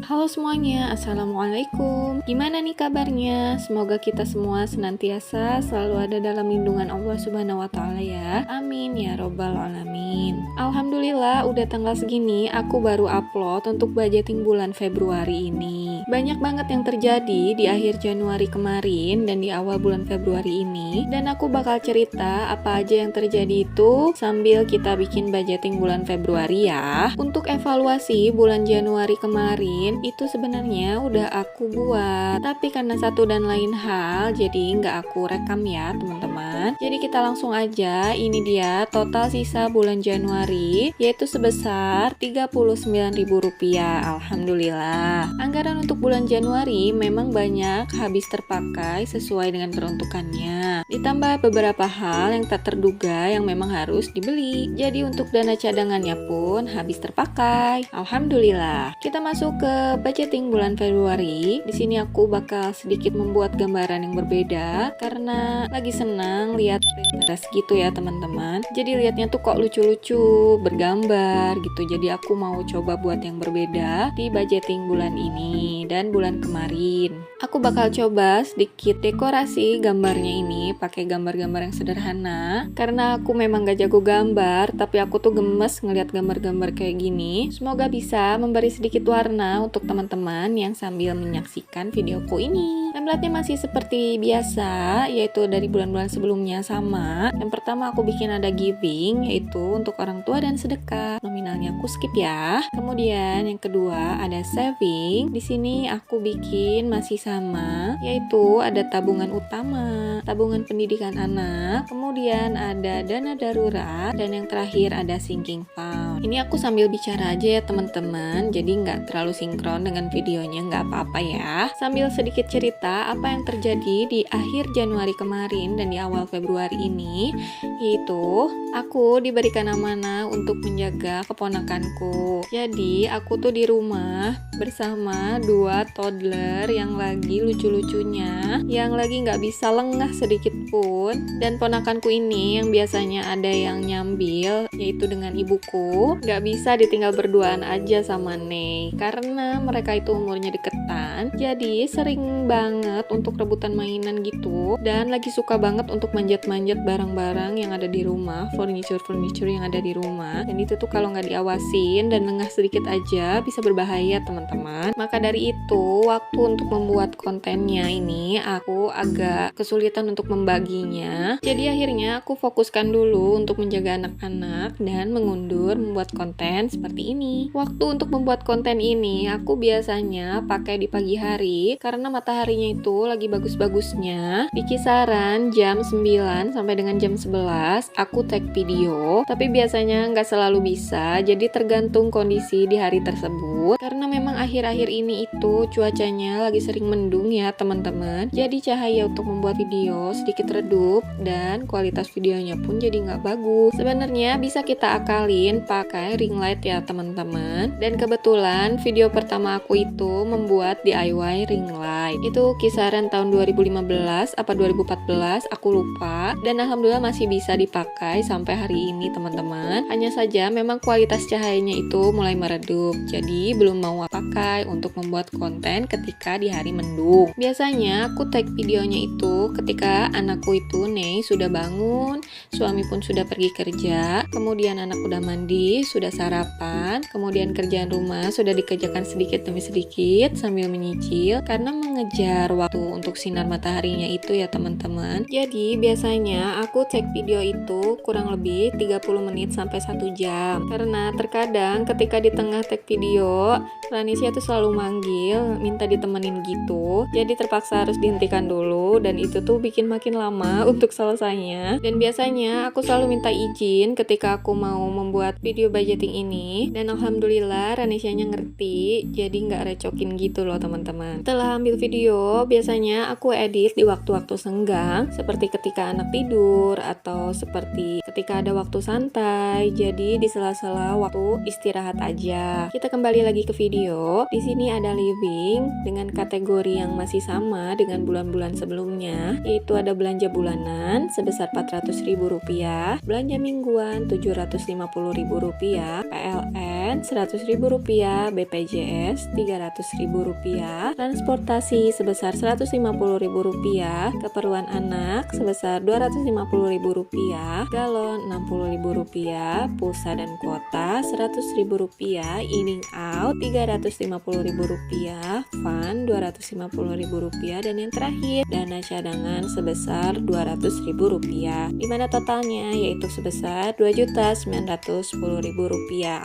Halo semuanya, Assalamualaikum. Gimana nih kabarnya? Semoga kita semua senantiasa selalu ada dalam lindungan Allah Subhanahu wa Ta'ala ya. Amin ya Robbal Alamin. Alhamdulillah, udah tanggal segini aku baru upload untuk budgeting bulan Februari ini. Banyak banget yang terjadi di akhir Januari kemarin dan di awal bulan Februari ini. Dan aku bakal cerita apa aja yang terjadi itu sambil kita bikin budgeting bulan Februari ya. Untuk evaluasi bulan Januari kemarin itu sebenarnya udah aku buat, tapi karena satu dan lain hal jadi nggak aku rekam ya teman-teman. Jadi kita langsung aja, ini dia total sisa bulan Januari yaitu sebesar Rp39.000. Alhamdulillah. Anggaran untuk bulan Januari memang banyak habis terpakai sesuai dengan peruntukannya, ditambah beberapa hal yang tak terduga yang memang harus dibeli. Jadi untuk dana cadangannya pun habis terpakai. Alhamdulillah. Kita masuk ke budgeting bulan Februari. Di sini aku bakal sedikit membuat gambaran yang berbeda karena lagi senang lihat Pinterest gitu ya teman-teman. Jadi lihatnya tuh kok lucu-lucu, bergambar gitu. Jadi aku mau coba buat yang berbeda di budgeting bulan ini dan bulan kemarin. Aku bakal coba sedikit dekorasi gambarnya ini pakai gambar-gambar yang sederhana karena aku memang gak jago gambar, tapi aku tuh gemes ngeliat gambar-gambar kayak gini. Semoga bisa memberi sedikit warna untuk teman-teman yang sambil menyaksikan videoku ini. Template-nya masih seperti biasa, yaitu dari bulan-bulan sebelumnya sama. Yang pertama aku bikin ada giving, yaitu untuk orang tua dan sedekah. Nominalnya aku skip ya. Kemudian yang kedua ada saving. Di sini aku bikin masih sama, yaitu ada tabungan utama, tabungan pendidikan anak, kemudian ada dana darurat, dan yang terakhir ada sinking fund. Ini aku sambil bicara aja ya teman-teman, jadi nggak terlalu sinkron dengan videonya, nggak apa-apa ya. Sambil sedikit cerita apa yang terjadi di akhir Januari kemarin dan di awal Februari ini, yaitu aku diberikan amanah untuk menjaga keponakanku. Jadi aku tuh di rumah bersama dua toddler yang lagi lucu-lucunya, yang lagi nggak bisa lengah sedikit pun. Dan ponakanku ini yang biasanya ada yang nyambil, yaitu dengan ibuku, nggak bisa ditinggal berduaan aja sama Ney karena mereka itu umurnya deketan. Jadi sering banget untuk rebutan mainan gitu, dan lagi suka banget untuk manjat-manjat barang-barang yang ada di rumah, furniture yang ada di rumah. Dan itu tuh kalau nggak diawasin dan lengah sedikit aja bisa berbahaya teman-teman. Maka dari itu waktu untuk membuat kontennya ini aku agak kesulitan untuk membaginya. Jadi akhirnya aku fokuskan dulu untuk menjaga anak-anak dan mengundur membuat konten seperti ini. Waktu untuk membuat konten ini aku biasanya pakai di pagi hari karena mataharinya itu lagi bagus-bagusnya. Di kisaran jam 9 sampai dengan jam 11 aku take video, tapi biasanya nggak selalu bisa, jadi tergantung kondisi di hari tersebut. Karena memang akhir-akhir ini itu cuacanya lagi sering mendung ya teman-teman, jadi cahaya untuk membuat video sedikit redup dan kualitas videonya pun jadi nggak bagus. Sebenarnya bisa kita akalin pakai ring light ya teman-teman. Dan kebetulan video pertama aku itu membuat DIY ring light. Itu kisaran tahun 2015 apa 2014 aku lupa, dan alhamdulillah masih bisa dipakai sampai hari ini teman-teman. Hanya saja memang kualitas cahayanya itu mulai meredup, jadi belum mau pakai untuk membuat konten ketika di hari mendung. Biasanya aku take videonya itu ketika anakku itu Ney sudah bangun, suami pun sudah pergi kerja, kemudian anak udah mandi, sudah sarapan, kemudian kerjaan rumah sudah dikerjakan sedikit demi sedikit sambil menyicil karena mengejar waktu untuk sinar mataharinya itu ya teman-teman. Jadi biasanya aku cek video itu kurang lebih 30 menit sampai 1 jam, karena terkadang ketika di tengah tag video Ranisya tuh selalu manggil minta ditemenin gitu, jadi terpaksa harus dihentikan dulu, dan itu tuh bikin makin lama untuk selesainya. Dan biasanya aku selalu minta izin ketika aku mau membuat video budgeting ini, dan alhamdulillah Ranisyanya ngerti, jadi nggak recokin gitu loh teman-teman. Setelah ambil video biasanya aku edit di waktu-waktu senggang, seperti ketika anak tidur atau seperti ketika ketika ada waktu santai, jadi di sela-sela waktu istirahat aja. Kita kembali lagi ke video. Di sini ada living dengan kategori yang masih sama dengan bulan-bulan sebelumnya, yaitu ada belanja bulanan sebesar Rp400.000, belanja mingguan Rp750.000, PLN Rp100.000, BPJS Rp300.000, transportasi sebesar Rp150.000, keperluan anak sebesar Rp250.000, galon Rp60.000, pulsa dan kuota Rp100.000, in out Rp350.000, fund Rp250.000, dan yang terakhir dana cadangan sebesar Rp200.000, dimana totalnya yaitu sebesar Rp2.910.000.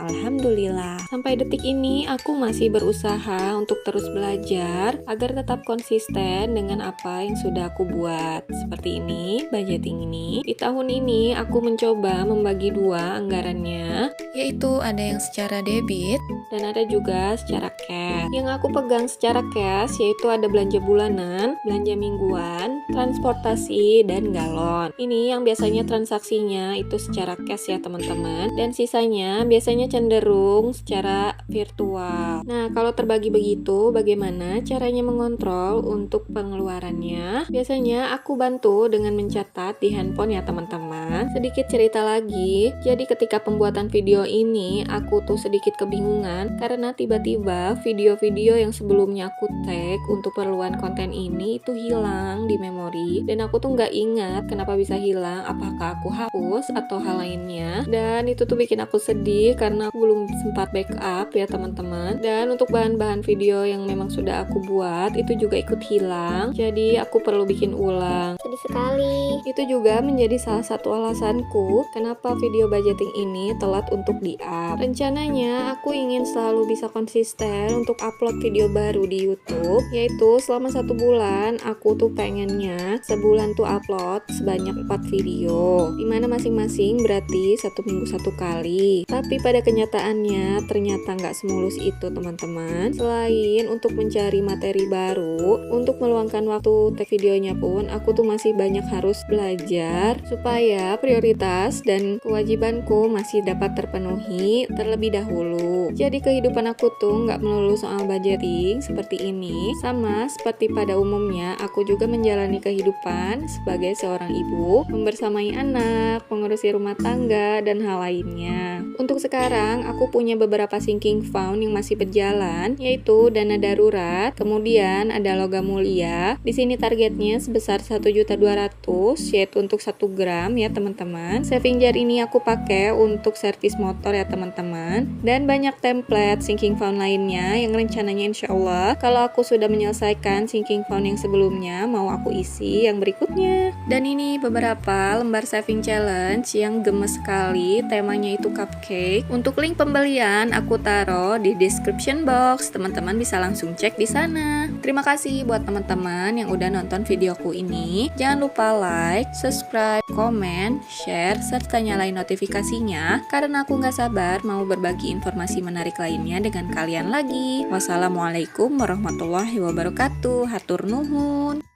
Alhamdulillah, sampai detik ini aku masih berusaha untuk terus belajar agar tetap konsisten dengan apa yang sudah aku buat. Seperti ini, budgeting ini. Di tahun ini aku mencoba membagi dua anggarannya, yaitu ada yang secara debit dan ada juga secara cash. Yang aku pegang secara cash yaitu ada belanja bulanan, belanja mingguan, transportasi, dan galon. Ini yang biasanya transaksinya itu secara cash ya teman-teman, dan sisanya biasanya cenderung secara virtual. Nah, kalau terbagi begitu, bagaimana caranya mengontrol untuk pengeluarannya? Biasanya aku bantu dengan mencatat di handphone ya teman-teman. Sedikit cerita lagi, jadi ketika pembuatan video ini aku tuh sedikit kebingungan karena tiba-tiba video-video yang sebelumnya aku tag untuk keperluan konten ini itu hilang di memori, dan aku tuh nggak ingat kenapa bisa hilang, apakah aku hapus atau hal lainnya, dan itu tuh bikin aku sedih karena aku belum sempat backup ya teman-teman. Dan untuk bahan-bahan video yang memang sudah aku buat itu juga ikut hilang, jadi aku perlu bikin ulang. Sedih sekali. Itu juga menjadi salah satu alasanku kenapa video budgeting ini telat untuk di-up. Rencananya aku ingin selalu bisa konsisten untuk upload video baru di YouTube, yaitu selama 1 bulan aku tuh pengennya sebulan tuh upload sebanyak 4 video, dimana masing-masing berarti 1 minggu 1 kali. Tapi pada kenyataannya ternyata nggak semulus itu teman-teman. Selain untuk mencari materi baru, untuk meluangkan waktu tag videonya pun aku tuh masih banyak harus belajar supaya prioritas dan kewajibanku masih dapat terpenuhi terlebih dahulu. Jadi kehidupan aku tuh nggak melulu soal budgeting seperti ini. Sama seperti pada umumnya, aku juga menjalani kehidupan sebagai seorang ibu, membersamai anak, mengurusi rumah tangga, dan hal lainnya. Untuk sekarang, aku punya beberapa sinking fund yang masih berjalan, yaitu dana darurat, kemudian ada logam mulia. Di sini targetnya sebesar 1.200.000, yaitu untuk 1 gram ya teman-teman. Saving jar ini aku pakai untuk servis motor ya teman-teman. Dan banyak template sinking fund lainnya yang rencananya insya Allah kalau aku sudah menyelesaikan sinking fund yang sebelumnya mau aku isi yang berikutnya. Dan ini beberapa lembar saving challenge yang gemes sekali, temanya itu cupcake. Untuk link pembelian aku taruh di description box, teman-teman bisa langsung cek di sana. Terima kasih buat teman-teman yang udah nonton videoku ini. Jangan lupa like, subscribe, komen, share, serta nyalain notifikasinya karena aku gak sabar mau berbagi informasi menarik lainnya dengan kalian lagi. Wassalamualaikum warahmatullahi wabarakatuh. Hatur nuhun.